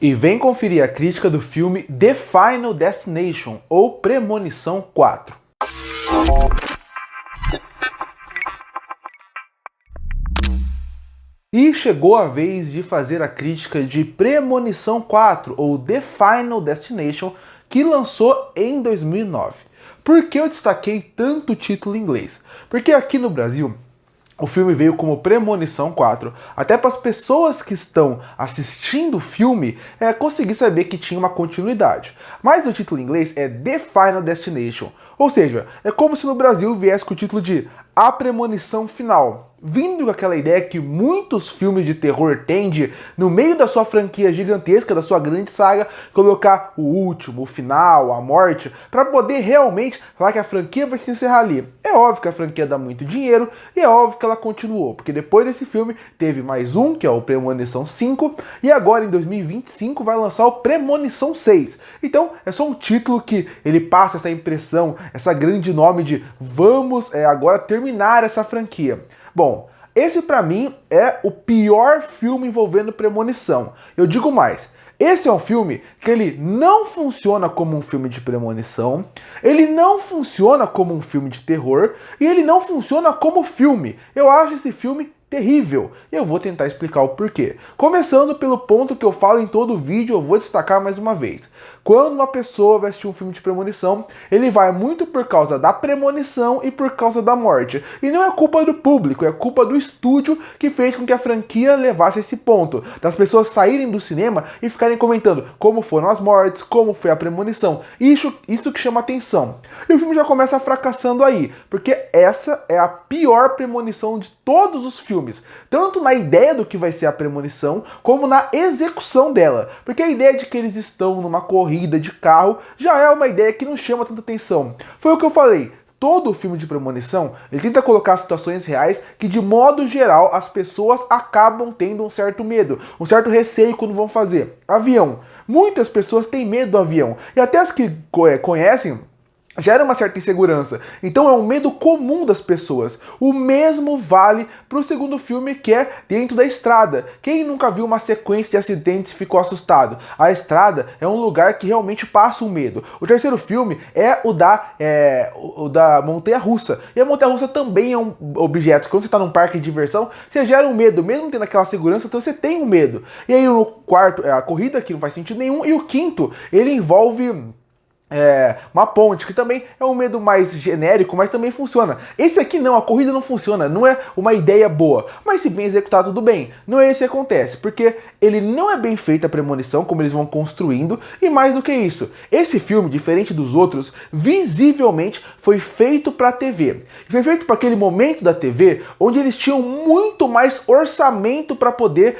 E vem conferir a crítica do filme The Final Destination, ou Premonição 4. E chegou a vez de fazer a crítica de Premonição 4, ou The Final Destination, que lançou em 2009. Por que eu destaquei tanto o título em inglês? Porque aqui no Brasil, o filme veio como Premonição 4, até para as pessoas que estão assistindo o filme conseguir saber que tinha uma continuidade. Mas o título em inglês é The Final Destination, ou seja, é como se no Brasil viesse com o título de A Premonição Final, vindo com aquela ideia que muitos filmes de terror têm de, no meio da sua franquia gigantesca, da sua grande saga, colocar o último, o final, a morte, para poder realmente falar que a franquia vai se encerrar ali. É óbvio que a franquia dá muito dinheiro e é óbvio que ela continuou, porque depois desse filme teve mais um, que é o Premonição 5, e agora em 2025 vai lançar o Premonição 6. Então é só um título que ele passa essa impressão, essa grande nome de vamos agora terminar essa franquia. Bom, esse pra mim é o pior filme envolvendo premonição. Eu digo mais, esse é um filme que ele não funciona como um filme de premonição, ele não funciona como um filme de terror e ele não funciona como filme. Eu acho esse filme terrível. E eu vou tentar explicar o porquê. Começando pelo ponto que eu falo em todo o vídeo, eu vou destacar mais uma vez. Quando uma pessoa vai assistir um filme de premonição, ele vai muito por causa da premonição e por causa da morte. E não é culpa do público, é culpa do estúdio que fez com que a franquia levasse a esse ponto. Das pessoas saírem do cinema e ficarem comentando como foram as mortes, como foi a premonição. Isso que chama atenção. E o filme já começa fracassando aí, porque essa é a pior premonição de todos os filmes. Tanto na ideia do que vai ser a premonição, como na execução dela. Porque a ideia de que eles estão numa corrida de carro já é uma ideia que não chama tanta atenção. Foi o que eu falei. Todo filme de premonição, ele tenta colocar situações reais que, de modo geral, as pessoas acabam tendo um certo medo, um certo receio quando vão fazer. Avião. Muitas pessoas têm medo do avião. E até as que conhecem, gera uma certa insegurança. Então é um medo comum das pessoas. O mesmo vale para o segundo filme, que é Dentro da Estrada. Quem nunca viu uma sequência de acidentes e ficou assustado? A estrada é um lugar que realmente passa um medo. O terceiro filme é o da montanha-russa. E a montanha-russa também é um objeto que, quando você está num parque de diversão, você gera um medo. Mesmo tendo aquela segurança, então você tem um medo. E aí o quarto é a corrida, que não faz sentido nenhum. E o quinto, ele envolve uma ponte, que também é um medo mais genérico, mas também funciona. Esse aqui não, a corrida não funciona, não é uma ideia boa, mas se bem executado, tudo bem. Não é isso que acontece, porque ele não é bem feito a premonição, como eles vão construindo, e mais do que isso, esse filme, diferente dos outros, visivelmente foi feito para a TV. Foi feito para aquele momento da TV, onde eles tinham muito mais orçamento para poder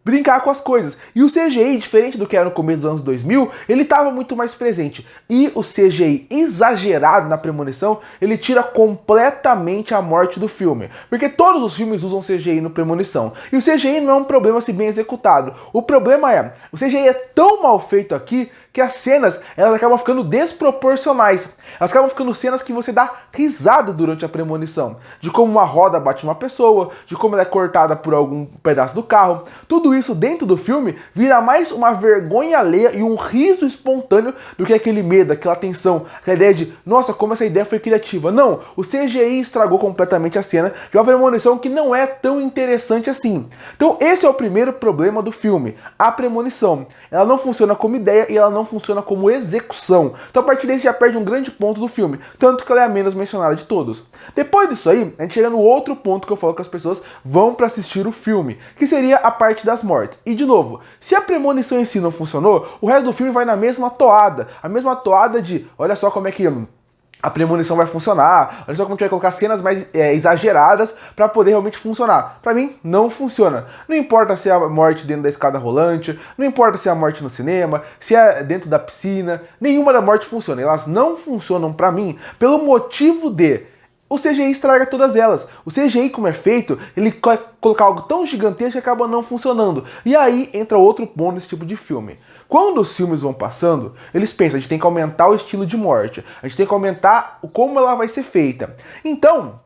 brincar com as coisas. E o CGI, diferente do que era no começo dos anos 2000, ele estava muito mais presente. E o CGI exagerado na premonição, ele tira completamente a morte do filme. Porque todos os filmes usam CGI no premonição. E o CGI não é um problema se bem executado. O problema é, o CGI é tão mal feito aqui que as cenas, elas acabam ficando desproporcionais. Elas acabam ficando cenas que você dá risada durante a premonição. De como uma roda bate uma pessoa, de como ela é cortada por algum pedaço do carro. Tudo isso dentro do filme vira mais uma vergonha alheia e um riso espontâneo do que aquele medo, aquela tensão, aquela ideia de, nossa, como essa ideia foi criativa. Não, o CGI estragou completamente a cena de uma premonição que não é tão interessante assim. Então esse é o primeiro problema do filme, a premonição. Ela não funciona como ideia e ela não funciona como execução. Então a partir daí você já perde um grande ponto do filme, tanto que ela é a menos mencionada de todos. Depois disso aí, a gente chega no outro ponto que eu falo que as pessoas vão para assistir o filme, que seria a parte das mortes. E de novo, se a premonição em si não funcionou, o resto do filme vai na mesma toada, a mesma toada de, olha só como é que a premonição vai funcionar, olha só como a gente vai colocar cenas mais exageradas para poder realmente funcionar. Para mim, não funciona. Não importa se é a morte dentro da escada rolante, não importa se é a morte no cinema, se é dentro da piscina, nenhuma da morte funciona. Elas não funcionam para mim pelo motivo de o CGI estraga todas elas. O CGI, como é feito, ele quer colocar algo tão gigantesco que acaba não funcionando. E aí entra outro ponto nesse tipo de filme. Quando os filmes vão passando, eles pensam, a gente tem que aumentar o estilo de morte, a gente tem que aumentar como ela vai ser feita. Então,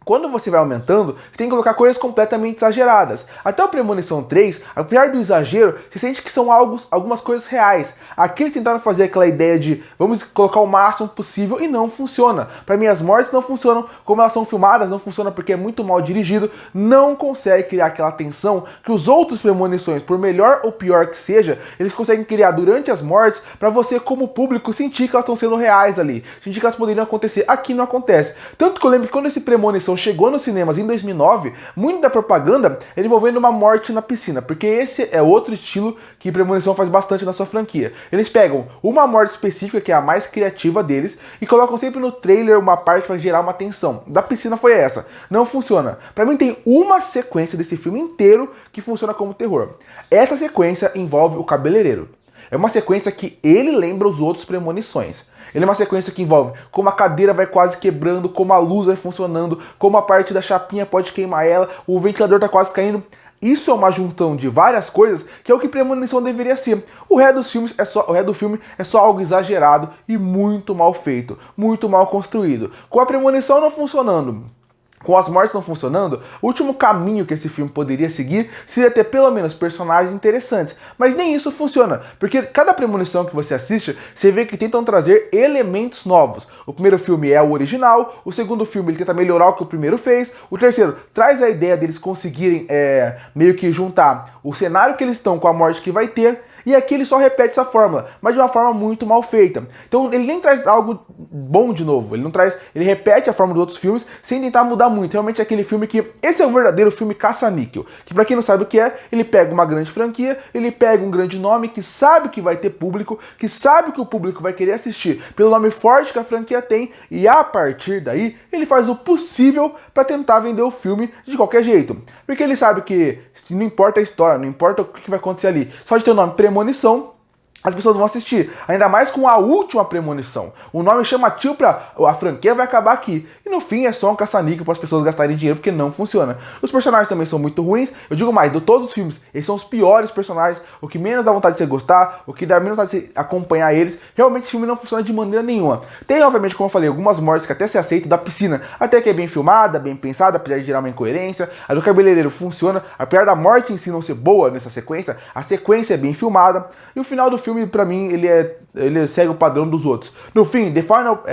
quando você vai aumentando, você tem que colocar coisas completamente exageradas. Até o Premonição 3, apesar do exagero, você sente que são algumas coisas reais. Aqui eles tentaram fazer aquela ideia de vamos colocar o máximo possível e não funciona. Para mim as mortes não funcionam, como elas são filmadas não funciona porque é muito mal dirigido, não consegue criar aquela tensão que os outros Premonições, por melhor ou pior que seja, eles conseguem criar durante as mortes para você como público sentir que elas estão sendo reais ali, sentir que elas poderiam acontecer. Aqui não acontece. Tanto que eu lembro que quando esse Premonição chegou nos cinemas em 2009, muito da propaganda era envolvendo uma morte na piscina, porque esse é outro estilo que Premonição faz bastante na sua franquia. Eles pegam uma morte específica, que é a mais criativa deles, e colocam sempre no trailer uma parte para gerar uma tensão. Da piscina foi essa. Não funciona. Para mim tem uma sequência desse filme inteiro que funciona como terror. Essa sequência envolve o cabeleireiro. É uma sequência que ele lembra os outros Premonições. Ele é uma sequência que envolve como a cadeira vai quase quebrando, como a luz vai funcionando, como a parte da chapinha pode queimar ela, o ventilador tá quase caindo. Isso é uma junção de várias coisas que é o que Premonição deveria ser. O resto do filme é só algo exagerado e muito mal feito, muito mal construído. Com a Premonição não funcionando, com as mortes não funcionando, o último caminho que esse filme poderia seguir seria ter pelo menos personagens interessantes. Mas nem isso funciona, porque cada Premonição que você assiste, você vê que tentam trazer elementos novos. O primeiro filme é o original, o segundo filme ele tenta melhorar o que o primeiro fez, o terceiro traz a ideia deles conseguirem meio que juntar o cenário que eles estão com a morte que vai ter, e aqui ele só repete essa fórmula, mas de uma forma muito mal feita. Então ele nem traz algo bom de novo, ele repete a fórmula dos outros filmes sem tentar mudar muito. Realmente é aquele filme que, esse é o verdadeiro filme caça-níquel, que pra quem não sabe o que é, ele pega uma grande franquia, ele pega um grande nome que sabe que vai ter público, que sabe que o público vai querer assistir pelo nome forte que a franquia tem, e a partir daí ele faz o possível para tentar vender o filme de qualquer jeito. Porque ele sabe que não importa a história, não importa o que vai acontecer ali, só de ter o nome Premonição, as pessoas vão assistir, ainda mais com a última Premonição. O nome chamativo pra a franquia vai acabar aqui. E no fim é só um caça-níquel para as pessoas gastarem dinheiro, porque não funciona. Os personagens também são muito ruins. Eu digo mais, de todos os filmes, eles são os piores personagens, o que menos dá vontade de você gostar, o que dá menos vontade de você acompanhar eles. Realmente esse filme não funciona de maneira nenhuma. Tem, obviamente, como eu falei, algumas mortes que até se aceitam, da piscina, até que é bem filmada, bem pensada, apesar de gerar uma incoerência. A do cabeleireiro funciona, apesar da morte em si não ser boa nessa sequência, a sequência é bem filmada. E o final do filme, pra mim, ele segue o padrão dos outros. No fim, The Final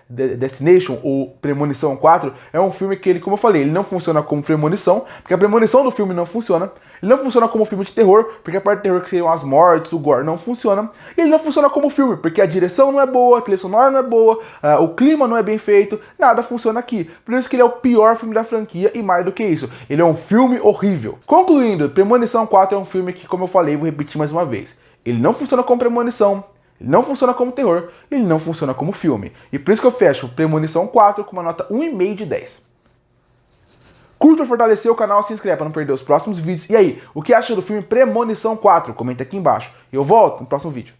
Destination, ou Premonição 4, é um filme que ele, como eu falei, ele não funciona como Premonição, porque a premonição do filme não funciona. Ele não funciona como filme de terror, porque a parte de terror que seriam as mortes, o gore, não funciona. E ele não funciona como filme, porque a direção não é boa, a trilha sonora não é boa, o clima não é bem feito, nada funciona aqui. Por isso que ele é o pior filme da franquia, e mais do que isso, ele é um filme horrível. Concluindo, Premonição 4 é um filme que, como eu falei, vou repetir mais uma vez, ele não funciona como Premonição, ele não funciona como terror, ele não funciona como filme. E por isso que eu fecho Premonição 4 com uma nota 1,5 de 10. Curta para fortalecer o canal, se inscreve para não perder os próximos vídeos. E aí, o que acha do filme Premonição 4? Comenta aqui embaixo. E eu volto no próximo vídeo.